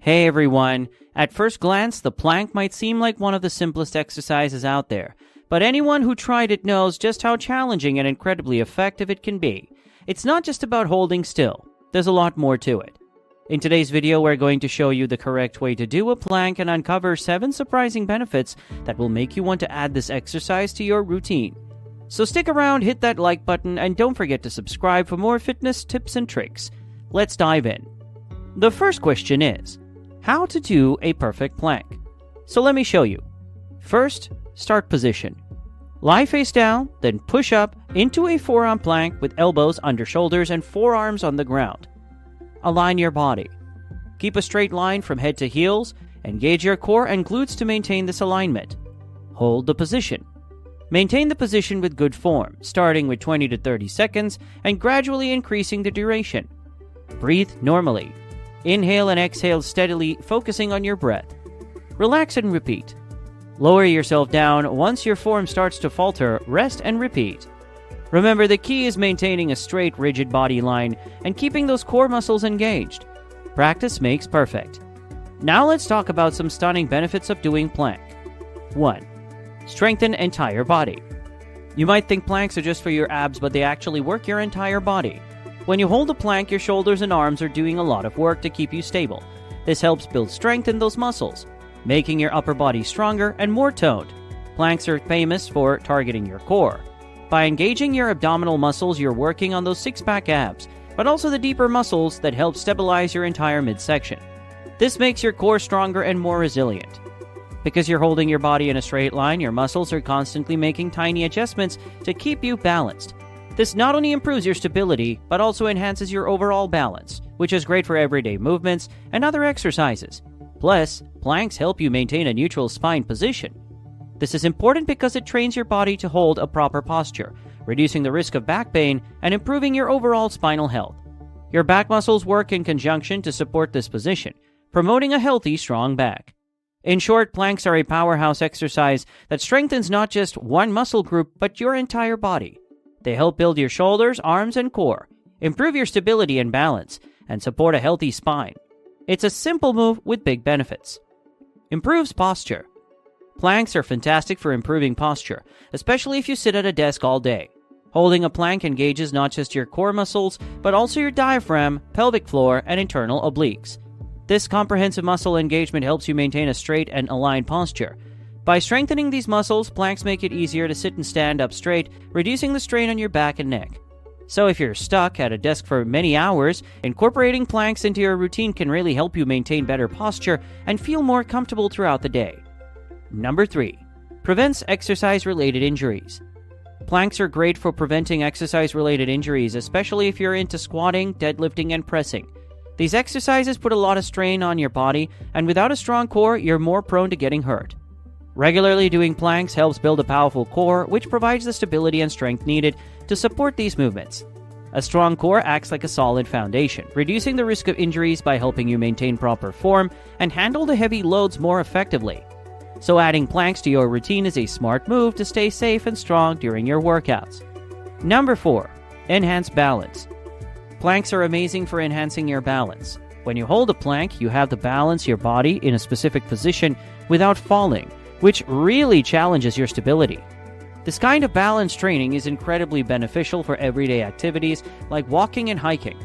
Hey everyone! At first glance, the plank might seem like one of the simplest exercises out there, but anyone who tried it knows just how challenging and incredibly effective it can be. It's not just about holding still, there's a lot more to it. In today's video, we're going to show you the correct way to do a plank and uncover 7 surprising benefits that will make you want to add this exercise to your routine. So stick around, hit that like button, and don't forget to subscribe for more fitness tips and tricks. Let's dive in. The first question is, how to do a perfect plank. So let me show you. First, start position. Lie face down, then push up into a forearm plank with elbows under shoulders and forearms on the ground. Align your body. Keep a straight line from head to heels. Engage your core and glutes to maintain this alignment. Hold the position. Maintain the position with good form, starting with 20 to 30 seconds and gradually increasing the duration. Breathe normally. Inhale and exhale steadily, focusing on your breath. Relax and repeat. Lower yourself down. Once your form starts to falter, rest and repeat. Remember, the key is maintaining a straight, rigid body line and keeping those core muscles engaged. Practice makes perfect. Now let's talk about some stunning benefits of doing plank. 1. Strengthen entire body. You might think planks are just for your abs, but they actually work your entire body. When you hold a plank, your shoulders and arms are doing a lot of work to keep you stable. This helps build strength in those muscles, making your upper body stronger and more toned. Planks are famous for targeting your core. By engaging your abdominal muscles, you're working on those six-pack abs, but also the deeper muscles that help stabilize your entire midsection. This makes your core stronger and more resilient. Because you're holding your body in a straight line, your muscles are constantly making tiny adjustments to keep you balanced. This not only improves your stability, but also enhances your overall balance, which is great for everyday movements and other exercises. Plus, planks help you maintain a neutral spine position. This is important because it trains your body to hold a proper posture, reducing the risk of back pain and improving your overall spinal health. Your back muscles work in conjunction to support this position, promoting a healthy, strong back. In short, planks are a powerhouse exercise that strengthens not just one muscle group, but your entire body. They help build your shoulders, arms, and core, improve your stability and balance, and support a healthy spine. It's a simple move with big benefits. Improves posture. Planks are fantastic for improving posture, especially if you sit at a desk all day. Holding a plank engages not just your core muscles, but also your diaphragm, pelvic floor, and internal obliques. This comprehensive muscle engagement helps you maintain a straight and aligned posture. By strengthening these muscles, planks make it easier to sit and stand up straight, reducing the strain on your back and neck. So if you're stuck at a desk for many hours, incorporating planks into your routine can really help you maintain better posture and feel more comfortable throughout the day. Number 3. Prevents exercise-related injuries. Planks are great for preventing exercise-related injuries, especially if you're into squatting, deadlifting, and pressing. These exercises put a lot of strain on your body, and without a strong core, you're more prone to getting hurt. Regularly doing planks helps build a powerful core, which provides the stability and strength needed to support these movements. A strong core acts like a solid foundation, reducing the risk of injuries by helping you maintain proper form and handle the heavy loads more effectively. So adding planks to your routine is a smart move to stay safe and strong during your workouts. Number 4. Enhance balance. Planks are amazing for enhancing your balance. When you hold a plank, you have to balance your body in a specific position without falling, which really challenges your stability. This kind of balance training is incredibly beneficial for everyday activities like walking and hiking.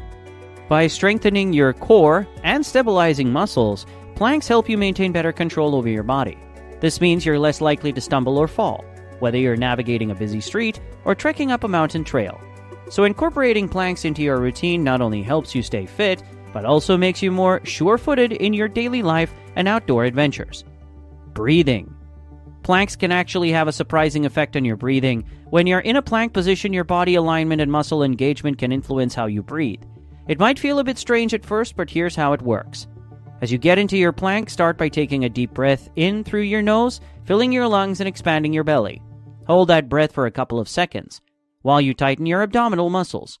By strengthening your core and stabilizing muscles, planks help you maintain better control over your body. This means you're less likely to stumble or fall, whether you're navigating a busy street or trekking up a mountain trail. So incorporating planks into your routine not only helps you stay fit, but also makes you more sure-footed in your daily life and outdoor adventures. Breathing. Planks can actually have a surprising effect on your breathing. When you're in a plank position, your body alignment and muscle engagement can influence how you breathe. It might feel a bit strange at first, but here's how it works. As you get into your plank, start by taking a deep breath in through your nose, filling your lungs and expanding your belly. Hold that breath for a couple of seconds, while you tighten your abdominal muscles.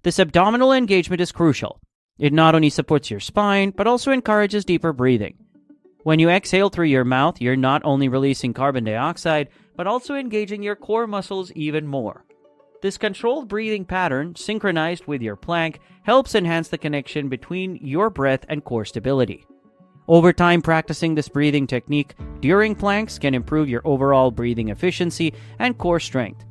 This abdominal engagement is crucial. It not only supports your spine, but also encourages deeper breathing. When you exhale through your mouth, you're not only releasing carbon dioxide, but also engaging your core muscles even more. This controlled breathing pattern, synchronized with your plank, helps enhance the connection between your breath and core stability. Over time, practicing this breathing technique during planks can improve your overall breathing efficiency and core strength.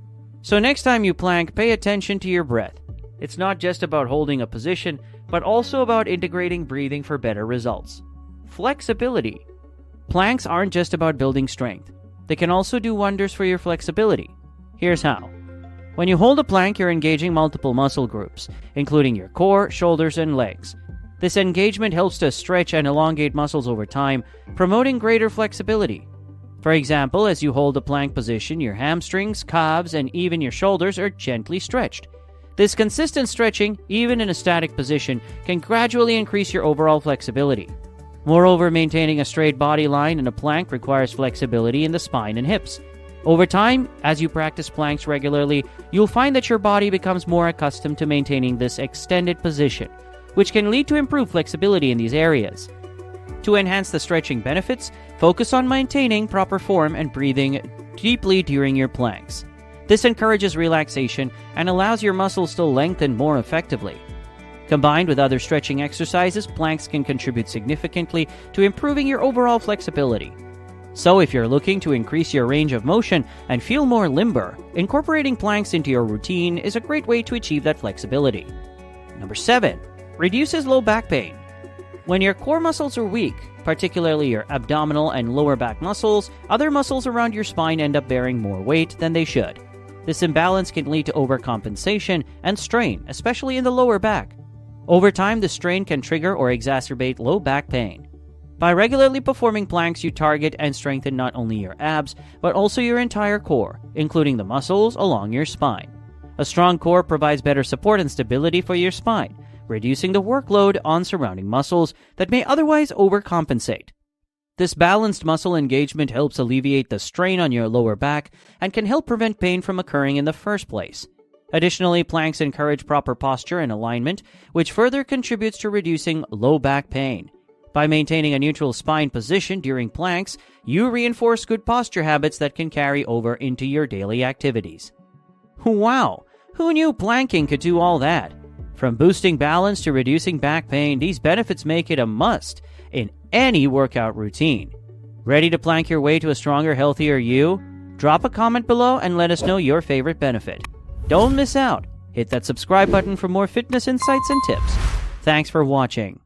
So next time you plank, pay attention to your breath. It's not just about holding a position, but also about integrating breathing for better results. Flexibility. Planks aren't just about building strength. They can also do wonders for your flexibility. Here's how. When you hold a plank, you're engaging multiple muscle groups, including your core, shoulders, and legs. This engagement helps to stretch and elongate muscles over time, promoting greater flexibility. For example, as you hold a plank position, your hamstrings, calves, and even your shoulders are gently stretched. This consistent stretching, even in a static position, can gradually increase your overall flexibility. Moreover, maintaining a straight body line in a plank requires flexibility in the spine and hips. Over time, as you practice planks regularly, you'll find that your body becomes more accustomed to maintaining this extended position, which can lead to improved flexibility in these areas. To enhance the stretching benefits, focus on maintaining proper form and breathing deeply during your planks. This encourages relaxation and allows your muscles to lengthen more effectively. Combined with other stretching exercises, planks can contribute significantly to improving your overall flexibility. So if you're looking to increase your range of motion and feel more limber, incorporating planks into your routine is a great way to achieve that flexibility. Number 7. Reduces low back pain. When your core muscles are weak, particularly your abdominal and lower back muscles, other muscles around your spine end up bearing more weight than they should. This imbalance can lead to overcompensation and strain, especially in the lower back. Over time, the strain can trigger or exacerbate low back pain. By regularly performing planks, you target and strengthen not only your abs, but also your entire core, including the muscles along your spine. A strong core provides better support and stability for your spine, reducing the workload on surrounding muscles that may otherwise overcompensate. This balanced muscle engagement helps alleviate the strain on your lower back and can help prevent pain from occurring in the first place. Additionally, planks encourage proper posture and alignment, which further contributes to reducing low back pain. By maintaining a neutral spine position during planks, you reinforce good posture habits that can carry over into your daily activities. Wow! Who knew planking could do all that? From boosting balance to reducing back pain, these benefits make it a must in any workout routine. Ready to plank your way to a stronger, healthier you? Drop a comment below and let us know your favorite benefit. Don't miss out. Hit that subscribe button for more fitness insights and tips. Thanks for watching.